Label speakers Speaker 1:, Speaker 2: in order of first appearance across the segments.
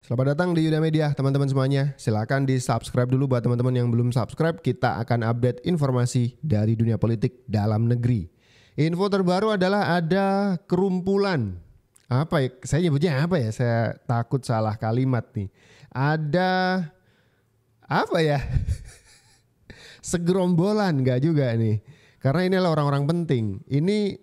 Speaker 1: Selamat datang di Yuda Media, teman-teman semuanya. Silakan di subscribe dulu buat teman-teman yang belum subscribe. Kita akan update informasi dari dunia politik dalam negeri. Info terbaru adalah ada kerumpulan. Apa ya? Saya nyebutnya apa ya? Saya takut salah kalimat nih. Ada apa ya? Segerombolan nggak juga nih. Karena ini adalah orang-orang penting. Ini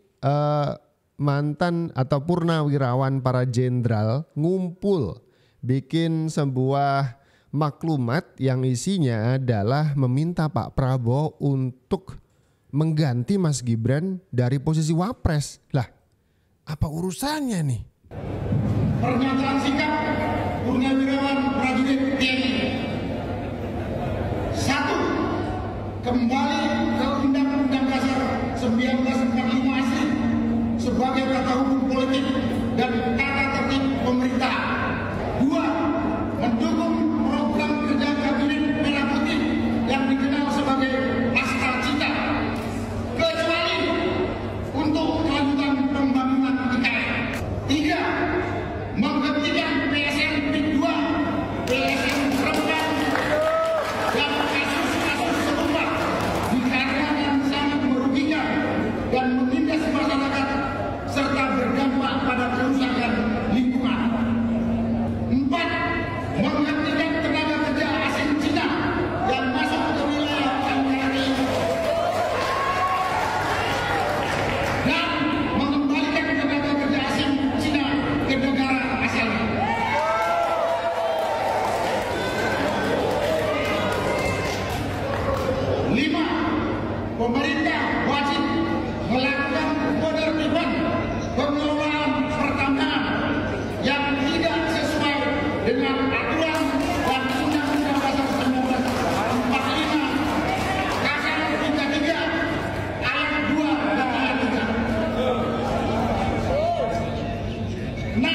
Speaker 1: mantan atau purnawirawan para jenderal ngumpul bikin sebuah maklumat yang isinya adalah meminta Pak Prabowo untuk mengganti Mas Gibran dari posisi wapres. Lah, apa urusannya nih?
Speaker 2: Pernyataan sikap purnawirawan prajurit TNI. 1. Kembali ke Undang-Undang Dasar 1945 asli sebagai tata hukum politik dan tata tertib pemerintahan. 2. Mendukung program kerja Kabinet Merah Putih yang dikenal sebagai Laskar Cita, kecuali untuk kelanjutan pembangunan IKN. 3. Menghentikan PSN PIK 2, PSN Rembang, dan kasus-kasus serupa dikarenakan sangat merugikan dan menindas masyarakat serta berdampak pada kerusakan lingkungan. 4. Menghentikan tenaga kerja asing Cina yang masuk ke wilayah NKRI dan mengembalikan tenaga kerja asing Cina ke negara asalnya. 5. Pemerintah wajib melakukan penertiban pengelolaan pertambangan yang tidak sesuai dengan aturan dan Undang-Undang Dasar 1945 Pasal 33 ayat 2 dan ayat 3. 6.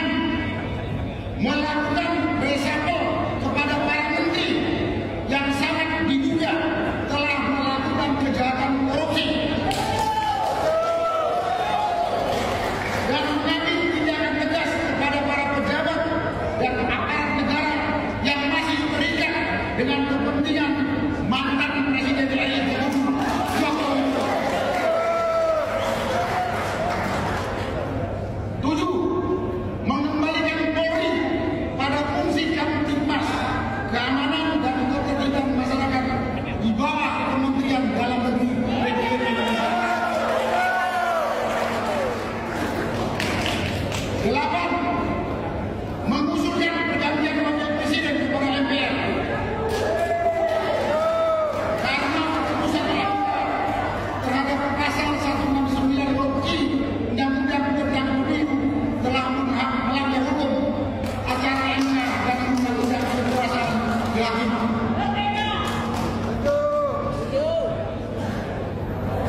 Speaker 2: Melakukan reshuffle kepada para menteri yang sangat diduga telah melakukan kejahatan korupsi dan mengambil tindakan tegas kepada para pejabat dan aparat negara yang masih terikat dengan kepentingan mantan Presiden RI Joko Widodo. 7. Mengembalikan Polri pada fungsi Kamtibmas, keamanan dan ketertiban masyarakat di bawah Kementerian Dalam Negeri Republik Indonesia. 8. Mengusulkan pergantian wakil presiden kepada MPR karena keputusan MPR terhadap pasal 169 huruf I Undang-Undang tentang Pemilu telah melanggar hukum acara MPR dan Undang-Undang Kekuasaan Kehakiman.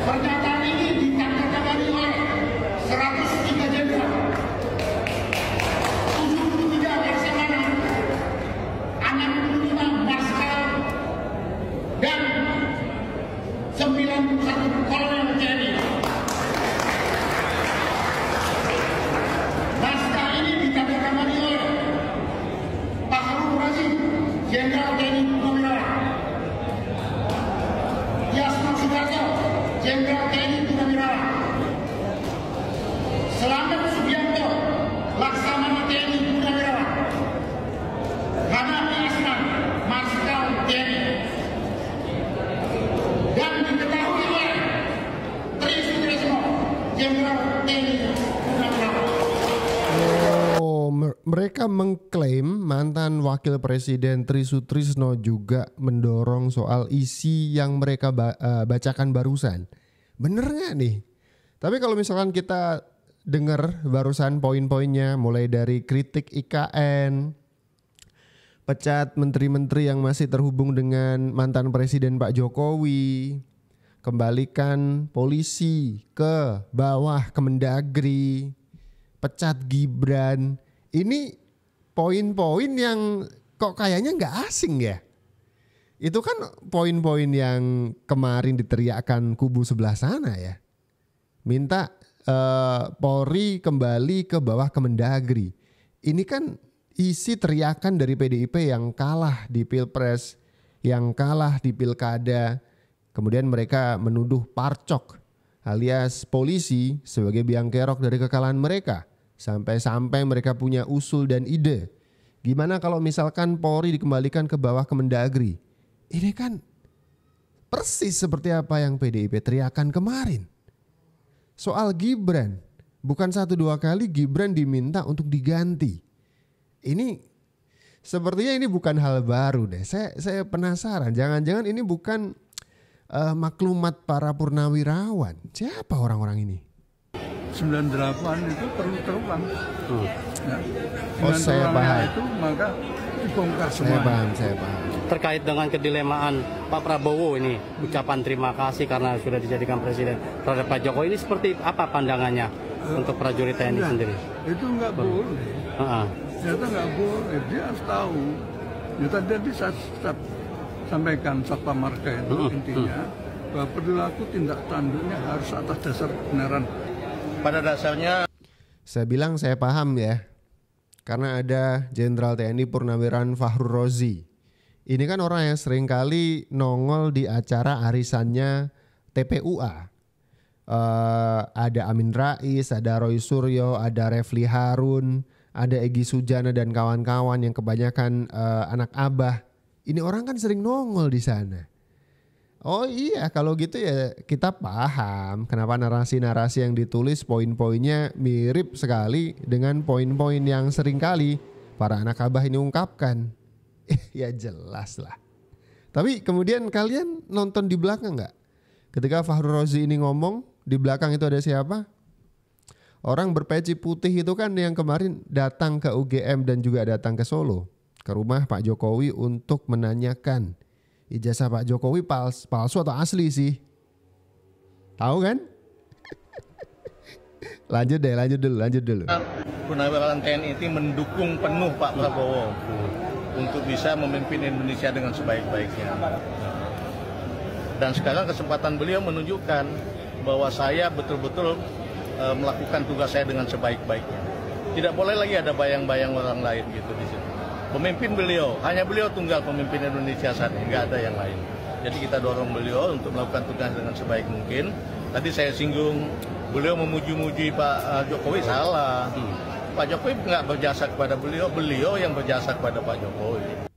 Speaker 2: Pernyataan ini ditandatangani oleh 103 jenderal, 73 laksamana, 65 marskal, dan 91 kolonel TNI. Naskah ini ditandatangani oleh Fakhrul Razi, Jenderal TNI Purnawirawan, Yasna Sudarso, Jenderal TNI Purnawirawan, Selamat Subianto, Laksamana TNI Purnawirawan, Hanafi Asnan, Marskal TNI, dan diketahui oleh Tri Sutrisno, Jenderal TNI Purnawirawan.
Speaker 1: Oh, mereka mengklaim mantan wakil presiden Tri Sutrisno juga mendorong soal isi yang mereka bacakan barusan. Bener nggak nih? Tapi kalau misalkan kita dengar barusan poin-poinnya, mulai dari kritik IKN, pecat menteri-menteri yang masih terhubung dengan mantan presiden Pak Jokowi, kembalikan polisi ke bawah Kemendagri, pecat Gibran. Ini poin-poin yang kok kayaknya nggak asing ya. Itu kan poin-poin yang kemarin diteriakkan kubu sebelah sana ya. Minta Polri kembali ke bawah Kemendagri. Ini kan isi teriakan dari PDIP yang kalah di Pilpres, yang kalah di Pilkada. Kemudian mereka menuduh Parcok alias polisi sebagai biang kerok dari kekalahan mereka. Sampai-sampai mereka punya usul dan ide. Gimana kalau misalkan Polri dikembalikan ke bawah Kemendagri? Ini kan persis seperti apa yang PDIP teriakan kemarin. Soal Gibran, bukan 1-2 kali Gibran diminta untuk diganti. Ini sepertinya ini bukan hal baru deh. Saya penasaran, jangan-jangan ini bukan maklumat para purnawirawan. Siapa orang-orang ini?
Speaker 3: 98 itu perlu terulang. Ya.
Speaker 1: Oh, saya paham.
Speaker 3: Itu maka dibongkar semua.
Speaker 1: Saya paham.
Speaker 4: Terkait dengan kedilemaan Pak Prabowo ini, ucapan terima kasih karena sudah dijadikan presiden terhadap Pak Jokowi, ini seperti apa pandangannya untuk prajurit TNI sendiri?
Speaker 3: Itu nggak boleh. Ternyata nggak boleh, dia harus tahu. Ya tadi saya sampaikan Satpam Marga itu intinya bahwa perilaku tindak tanduknya harus atas dasar kebenaran.
Speaker 4: Pada dasarnya
Speaker 1: saya bilang saya paham ya, karena ada Jenderal TNI Purnawirawan Fahru Rozi. Ini kan orang yang sering kali nongol di acara arisannya TPUA. Ada Amin Rais, ada Roy Suryo, ada Refli Harun, ada Egy Sujana dan kawan-kawan yang kebanyakan anak abah. Ini orang kan sering nongol di sana. Oh iya, kalau gitu ya kita paham kenapa narasi-narasi yang ditulis poin-poinnya mirip sekali dengan poin-poin yang sering kali para anak abah ini ungkapkan. Ya jelas lah. Tapi kemudian kalian nonton di belakang nggak? Ketika Fahru Rozi ini ngomong, di belakang itu ada siapa? Orang berpeci putih itu kan yang kemarin datang ke UGM dan juga datang ke Solo, ke rumah Pak Jokowi untuk menanyakan ijazah Pak Jokowi palsu atau asli sih. Tahu kan? Lanjut dulu.
Speaker 5: Purnawirawan TNI itu mendukung penuh Pak Prabowo untuk bisa memimpin Indonesia dengan sebaik-baiknya. Dan sekarang kesempatan beliau menunjukkan bahwa saya betul-betul melakukan tugas saya dengan sebaik-baiknya. Tidak boleh lagi ada bayang-bayang orang lain gitu di sini. Pemimpin beliau, hanya beliau tunggal pemimpin Indonesia saat ini, nggak ada yang lain. Jadi kita dorong beliau untuk melakukan tugas dengan sebaik mungkin. Tadi saya singgung, beliau memuji-muji Pak Jokowi, salah. Pak Jokowi nggak berjasa kepada beliau, beliau yang berjasa kepada Pak Jokowi.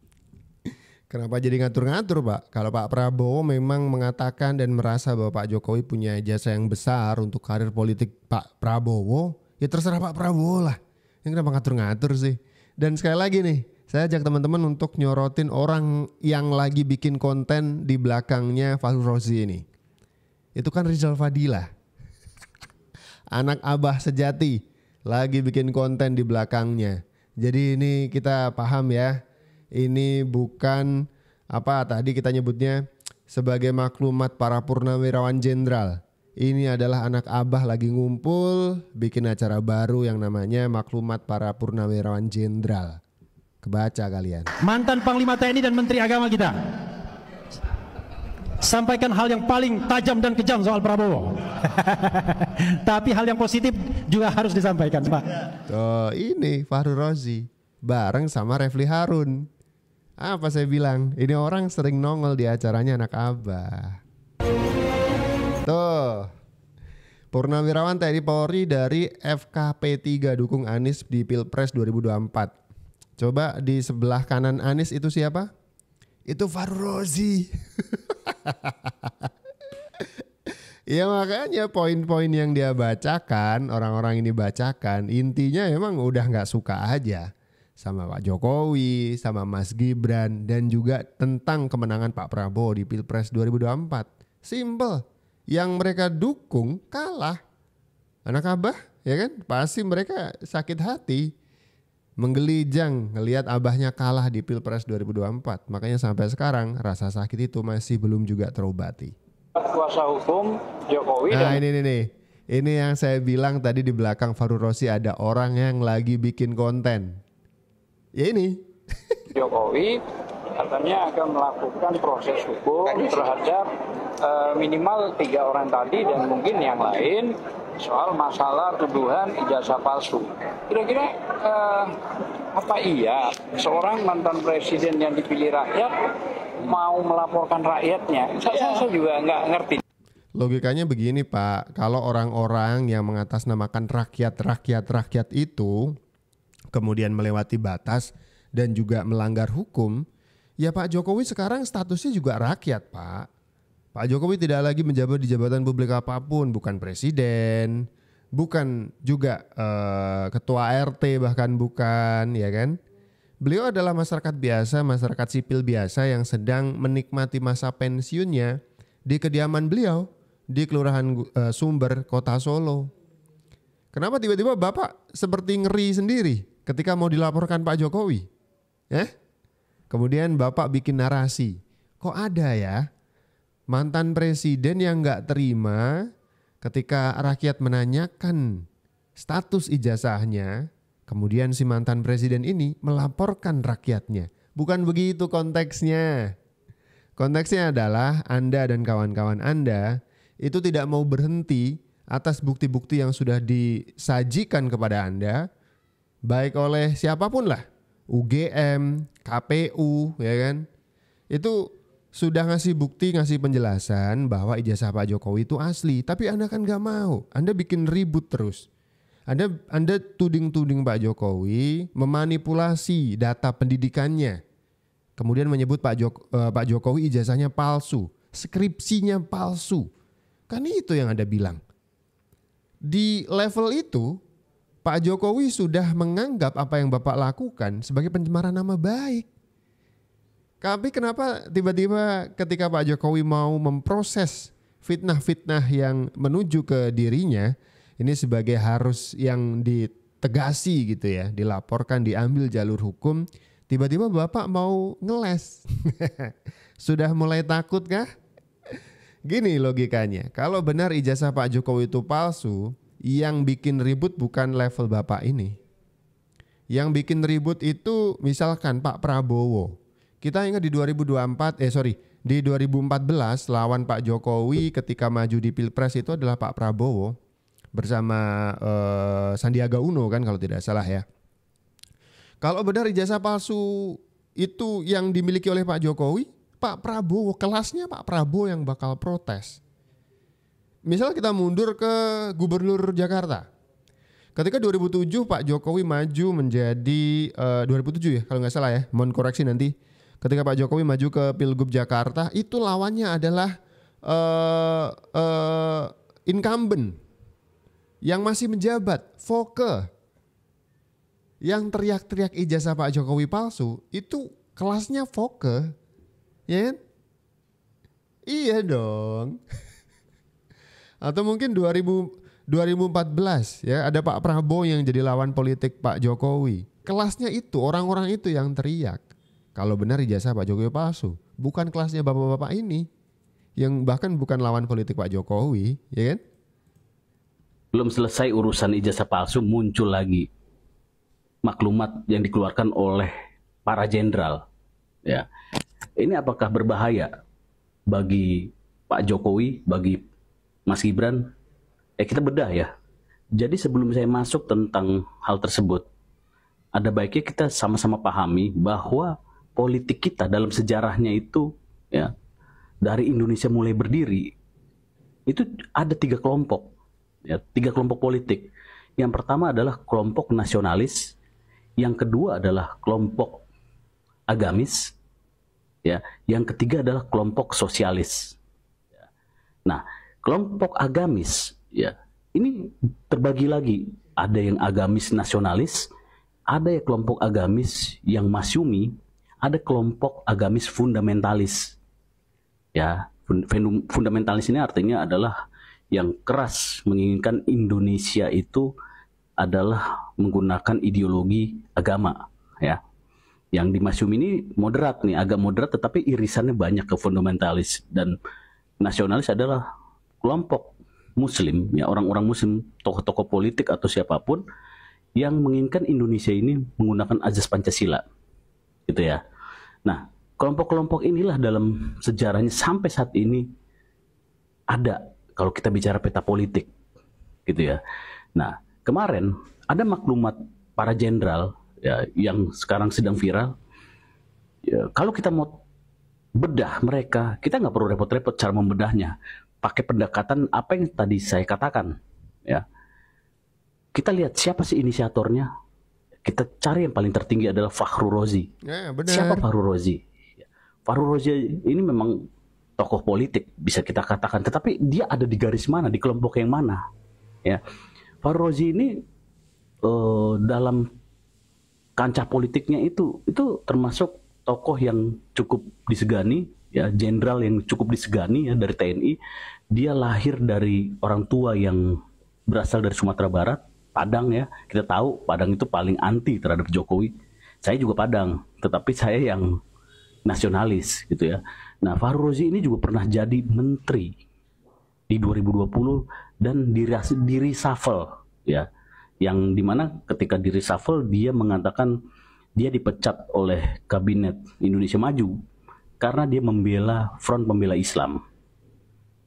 Speaker 1: Kenapa jadi ngatur-ngatur Pak? Kalau Pak Prabowo memang mengatakan dan merasa bahwa Pak Jokowi punya jasa yang besar untuk karir politik Pak Prabowo, ya terserah Pak Prabowo lah. Yang kenapa ngatur-ngatur sih? Dan sekali lagi nih, saya ajak teman-teman untuk nyorotin orang yang lagi bikin konten di belakangnya Fahru Rozi ini. Itu kan Rizal Fadila. Anak abah sejati lagi bikin konten di belakangnya. Jadi ini kita paham ya. Ini bukan apa tadi kita nyebutnya sebagai maklumat para purnawirawan jenderal. Ini adalah anak abah lagi ngumpul bikin acara baru yang namanya maklumat para purnawirawan jenderal. Kebaca kalian.
Speaker 6: Mantan Panglima TNI dan Menteri Agama kita sampaikan hal yang paling tajam dan kejam soal Prabowo. Tapi hal yang positif juga harus disampaikan, Pak.
Speaker 1: Tuh, ini Fahru Rozi bareng sama Refli Harun. Apa saya bilang? Ini orang sering nongol di acaranya anak abah. Tuh. Purnawirawan TNI Polri dari FKP 3 dukung Anies di Pilpres 2024. Coba di sebelah kanan Anies itu siapa? Itu Fahru Rozi. Ya makanya poin-poin yang dia bacakan, orang-orang ini bacakan, intinya emang udah gak suka aja sama Pak Jokowi, sama Mas Gibran, dan juga tentang kemenangan Pak Prabowo di Pilpres 2024. Simple, yang mereka dukung kalah. Anak abah, ya kan? Pasti mereka sakit hati, menggelijang ngelihat abahnya kalah di Pilpres 2024. Makanya sampai sekarang rasa sakit itu masih belum juga terobati.
Speaker 7: Kuasa hukum Jokowi.
Speaker 1: Nah ini yang saya bilang tadi di belakang Fahru Rozi ada orang yang lagi bikin konten. Ya ini
Speaker 7: Jokowi katanya akan melakukan proses hukum terhadap minimal 3 orang tadi dan mungkin yang lain soal masalah tuduhan ijazah palsu. Kira-kira Apa iya seorang mantan presiden yang dipilih rakyat mau melaporkan rakyatnya? Saya juga nggak ngerti.
Speaker 1: Logikanya begini Pak, kalau orang-orang yang mengatasnamakan rakyat itu kemudian melewati batas dan juga melanggar hukum, ya Pak Jokowi sekarang statusnya juga rakyat Pak. Pak Jokowi tidak lagi menjabat di jabatan publik apapun, bukan presiden, bukan juga ketua RT, bahkan bukan, ya kan? Beliau adalah masyarakat biasa, masyarakat sipil biasa yang sedang menikmati masa pensiunnya di kediaman beliau di Kelurahan Sumber, Kota Solo. Kenapa tiba-tiba Bapak seperti ngeri sendiri ketika mau dilaporkan Pak Jokowi? Kemudian Bapak bikin narasi, kok ada ya mantan presiden yang nggak terima ketika rakyat menanyakan status ijazahnya, kemudian si mantan presiden ini melaporkan rakyatnya. Bukan begitu konteksnya. Konteksnya adalah Anda dan kawan-kawan Anda itu tidak mau berhenti atas bukti-bukti yang sudah disajikan kepada Anda, baik oleh siapapun lah, UGM, KPU, ya kan? Itu sudah ngasih bukti, ngasih penjelasan bahwa ijazah Pak Jokowi itu asli, tapi Anda kan gak mau. Anda bikin ribut terus. Anda tuding-tuding Pak Jokowi memanipulasi data pendidikannya. Kemudian menyebut Pak Jokowi ijazahnya palsu, skripsinya palsu. Kan itu yang Anda bilang. Di level itu, Pak Jokowi sudah menganggap apa yang Bapak lakukan sebagai pencemaran nama baik. Tapi kenapa tiba-tiba ketika Pak Jokowi mau memproses fitnah-fitnah yang menuju ke dirinya, ini sebagai harus yang ditegasi gitu ya, dilaporkan, diambil jalur hukum, tiba-tiba Bapak mau ngeles. Sudah mulai takut kah? Gini logikanya, kalau benar ijazah Pak Jokowi itu palsu, yang bikin ribut bukan level Bapak ini. Yang bikin ribut itu misalkan Pak Prabowo. Kita ingat di 2014 lawan Pak Jokowi ketika maju di Pilpres itu adalah Pak Prabowo bersama Sandiaga Uno kan kalau tidak salah ya. Kalau benar ijazah palsu itu yang dimiliki oleh Pak Jokowi, Pak Prabowo, kelasnya Pak Prabowo yang bakal protes. Misal kita mundur ke Gubernur Jakarta. Ketika 2007 Pak Jokowi maju menjadi 2007 ya kalau nggak salah ya, mohon koreksi nanti. Ketika Pak Jokowi maju ke Pilgub Jakarta, itu lawannya adalah incumbent yang masih menjabat, Foke. Yang teriak-teriak ijazah Pak Jokowi palsu, itu kelasnya Foke. Ya kan? Iya dong. Atau mungkin 2014 ya, ada Pak Prabowo yang jadi lawan politik Pak Jokowi. Kelasnya itu, orang-orang itu yang teriak kalau benar ijazah Pak Jokowi palsu. Bukan kelasnya bapak-bapak ini yang bahkan bukan lawan politik Pak Jokowi, ya kan?
Speaker 8: Belum selesai urusan ijazah palsu, muncul lagi maklumat yang dikeluarkan oleh para jenderal. Ya. Ini apakah berbahaya bagi Pak Jokowi, bagi Mas Gibran? Kita bedah ya. Jadi sebelum saya masuk tentang hal tersebut, ada baiknya kita sama-sama pahami bahwa politik kita dalam sejarahnya itu ya, dari Indonesia mulai berdiri itu ada 3 kelompok ya, 3 kelompok politik. Yang pertama adalah kelompok nasionalis, yang kedua adalah kelompok agamis, ya, yang ketiga adalah kelompok sosialis. Nah, kelompok agamis ya, ini terbagi lagi. Ada yang agamis nasionalis, ada yang kelompok agamis yang masyumi, ada kelompok agamis fundamentalis. Ya, fundamentalis ini artinya adalah yang keras menginginkan Indonesia itu adalah menggunakan ideologi agama, ya. Yang di masyumi ini moderat nih, agak moderat, tetapi irisannya banyak ke fundamentalis. Dan nasionalis adalah kelompok Muslim, ya, orang-orang Muslim, tokoh-tokoh politik atau siapapun yang menginginkan Indonesia ini menggunakan azas Pancasila, gitu ya. Nah, kelompok-kelompok inilah dalam sejarahnya sampai saat ini ada. Kalau kita bicara peta politik, gitu ya. Nah, kemarin ada maklumat para jenderal ya yang sekarang sedang viral. Ya, kalau kita mau bedah mereka, kita nggak perlu repot-repot cara membedahnya. Pakai pendekatan apa yang tadi saya katakan. Ya, kita lihat siapa sih inisiatornya. Kita cari yang paling tertinggi adalah Fakhrul Razi.
Speaker 1: Ya, benar.
Speaker 8: Siapa Fakhrul Razi? Fakhrul Razi ini memang tokoh politik bisa kita katakan, tetapi dia ada di garis mana, di kelompok yang mana? Ya, Fakhrul Razi ini dalam kancah politiknya itu termasuk tokoh yang cukup disegani, ya, jenderal yang cukup disegani ya dari TNI. Dia lahir dari orang tua yang berasal dari Sumatera Barat, Padang ya. Kita tahu Padang itu paling anti terhadap Jokowi. Saya juga Padang, tetapi saya yang nasionalis gitu ya. Nah, Fakhrul Razi ini juga pernah jadi menteri di 2020 dan di reshuffle ya. Yang dimana ketika di reshuffle dia mengatakan dia dipecat oleh kabinet Indonesia Maju karena dia membela Front Pembela Islam.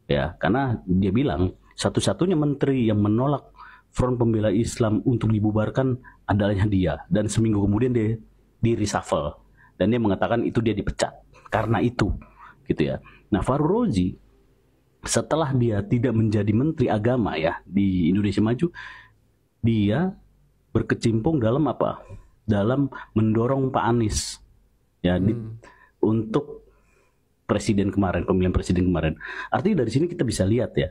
Speaker 8: Ya, karena dia bilang satu-satunya menteri yang menolak Front Pembela Islam untuk dibubarkan adalahnya dia, dan seminggu kemudian dia di reshuffle dan dia mengatakan itu dia dipecat karena itu gitu ya. Nah, Fakhrul Razi setelah dia tidak menjadi menteri agama ya di Indonesia Maju, dia berkecimpung dalam apa? Dalam mendorong Pak Anies ya untuk presiden kemarin, pemilihan presiden kemarin. Artinya dari sini kita bisa lihat ya,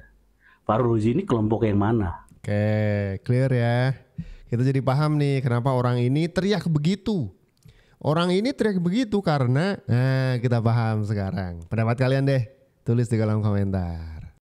Speaker 8: Fakhrul Razi ini kelompok yang mana.
Speaker 1: Oke, clear ya. Kita jadi paham nih kenapa orang ini teriak begitu. Orang ini teriak begitu karena kita paham sekarang. Pendapat kalian deh, tulis di kolom komentar.